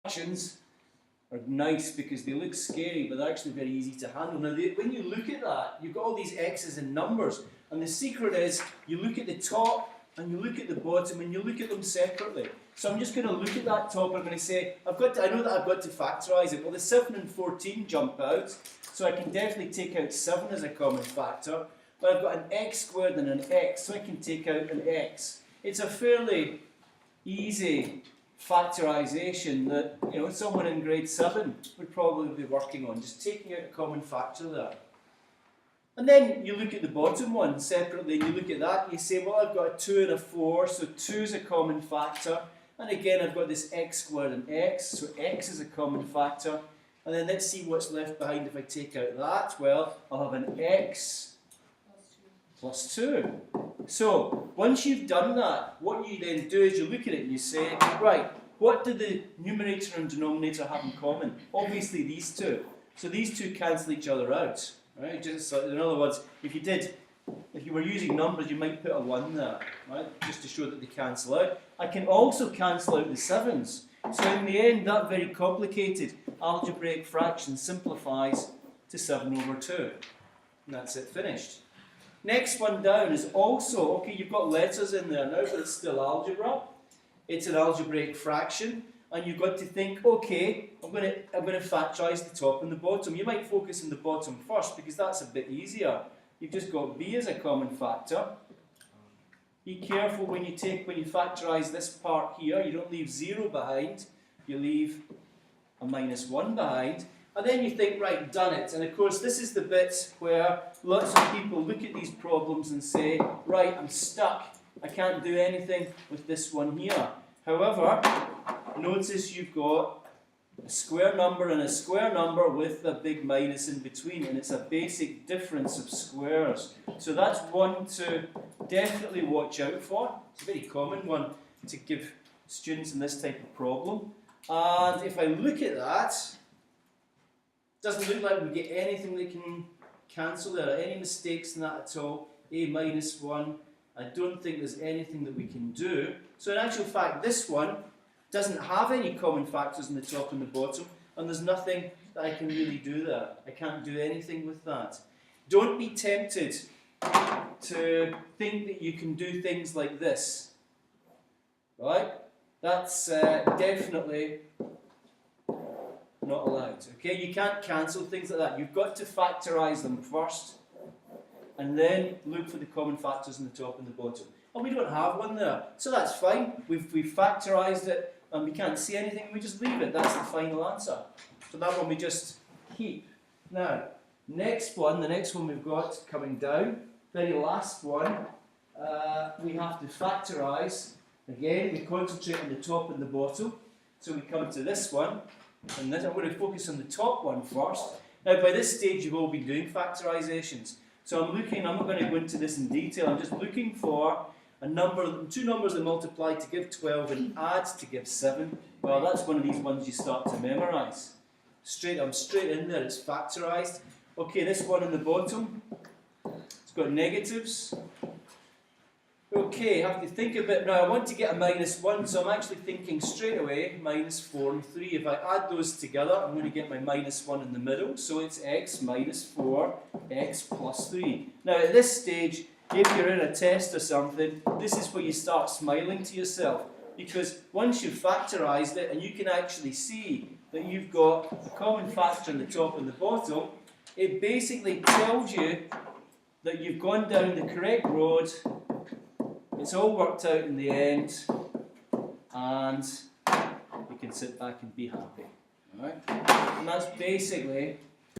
fractions are nice because they look scary, but they're actually very easy to handle. Now, when you look at that, you've got all these x's and numbers, and the secret is you look at the top and you look at the bottom and you look at them separately. So I'm just going to look at that top and I'm going to say, I know that I've got to factorise it. Well, the 7 and 14 jump out, so I can definitely take out 7 as a common factor, but I've got an x squared and an x, so I can take out an x. It's a fairly easy factorisation that, you know, someone in grade 7 would probably be working on, just taking out a common factor there. And then you look at the bottom one separately and you look at that and you say, well, I've got a 2 and a 4, so 2 is a common factor. And again, I've got this x squared and x, so x is a common factor. And then let's see what's left behind if I take out that. Well, I'll have an x plus 2. So, once you've done that, what you then do is you look at it and you say, right, what do the numerator and denominator have in common? Obviously these two. So these two cancel each other out. Right? Just in other words, if you were using numbers, you might put a 1 there, right? Just to show that they cancel out. I can also cancel out the 7s. So in the end, that very complicated algebraic fraction simplifies to 7 over 2. And that's it, finished. Next one down is also, okay, you've got letters in there now, but it's still algebra. It's an algebraic fraction. And you've got to think, okay, I'm going to factorise the top and the bottom. You might focus on the bottom first because that's a bit easier. You've just got b as a common factor. Be careful when you factorise this part here. You don't leave 0 behind. You leave a minus 1 behind. And then you think, right, done it. And of course, this is the bit where lots of people look at these problems and say, right, I'm stuck. I can't do anything with this one here. However, notice you've got a square number and a square number with a big minus in between, and it's a basic difference of squares. So that's one to definitely watch out for. It's a very common one to give students in this type of problem. And if I look at that, it doesn't look like we get anything that can cancel there, any mistakes in that at all. A minus 1. I don't think there's anything that we can do. So in actual fact, this one doesn't have any common factors in the top and the bottom, and there's nothing that I can really do there. I can't do anything with that. Don't be tempted to think that you can do things like this. Right? That's definitely not allowed. Okay? You can't cancel things like that. You've got to factorise them first, and then look for the common factors in the top and the bottom. And we don't have one there, so that's fine. We've factorised it, and we can't see anything, we just leave it. That's the final answer. So that one we just keep. Now, the next one we've got coming down, very last one, we have to factorise. Again, we concentrate on the top and the bottom. So we come to this one, and I'm going to focus on the top one first. Now, by this stage, you've all been doing factorisations. So I'm not going to go into this in detail, I'm just looking for two numbers that multiply to give 12 and add to give 7. Well, that's one of these ones you start to memorise. I'm straight in there, it's factorised. Okay, this one on the bottom, it's got negatives. Okay, I have to think a bit. Now I want to get a minus 1, so I'm actually thinking straight away, minus 4 and 3. If I add those together, I'm going to get my minus 1 in the middle, so it's x minus 4, x plus 3. Now at this stage, if you're in a test or something, this is where you start smiling to yourself, because once you've factorised it and you can actually see that you've got a common factor in the top and the bottom, it basically tells you that you've gone down the correct road. It's all worked out in the end, and you can sit back and be happy. Alright? And that's basically